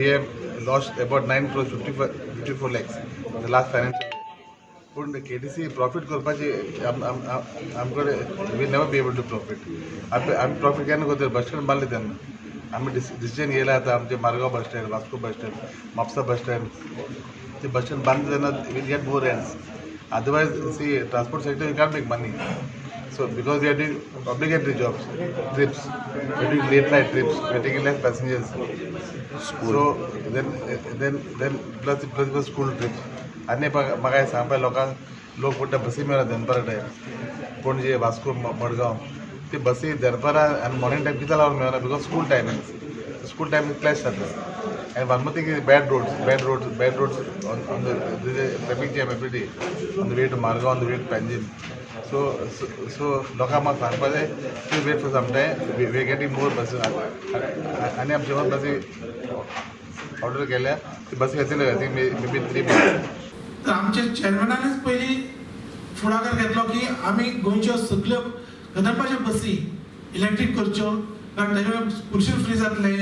We have lost about 9 crores 54 lakhs in the last financial year. But the KTC profit korpachi, I'm going to, we'll never be able to profit. I'm profit can go there, bus stand bali then. I'm decision ये लाया था हमसे Margao bus stand, Vasco bus stand, Mapusa bus stand. The bus stand band then we'll get more ends. Otherwise, see, transport sector you can't make money. So because we are doing obligatory jobs, trips, we are doing late night trips, we are taking less passengers. So then plus school trips. अन्य मग सांगपा लोक मोठ्या बसी मेळा दनपारा time पणजे वास्को मडगांव ते बसी दनपारा आनी मॉर्निंग टायम कित्याक लागून मेळना बिकॉज स्कूल टायमिंग क्लॅश जाता. And one more thing is bad roads on the traffic jam every day on the way to Marga, on the way to Panjim. So लोकांक सांगपा जाय please wait for some time. We are getting more buses. आनी आमचे जेव्हा बसी order केल्या ती बसी येतल्यो I think maybe 3 months. तर आमच्या चेअरमॅनानेच पहिली फुडाकार घेतलो की आम्ही गोंयच्यो सगळ्यो कदंबाच्यो बसी इलेक्ट्रीक करच्यो कारण तेजे पुर्सून फ्री जातले.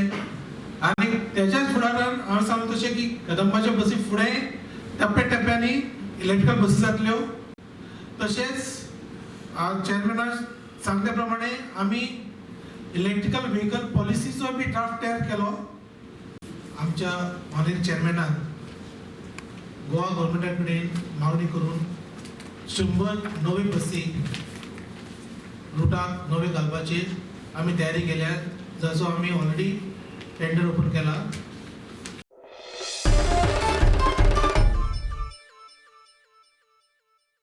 आणि त्याच्याच फुडारान हांव सांगता तशें की कदंबाच्यो बसी फुडें टप्प्याटप्प्यांनी इलेक्ट्रिकल बसी जातल्यो. तशेंच चेअरमॅनान सांगल्या प्रमाणे आमी इलेक्ट्रिकल व्हेकल पॉलिसीचो बी ड्राफ्ट तयार केलो. आमच्या माननीय चेअरमॅनान गोवा गव्हर्नमेंटा कडेन मागणी करून 100 नवी बसी रुटाक नवे घालपाची आमी तयारी केल्या, जाचो आमी ऑलरेडी टेंडर ओपन केला.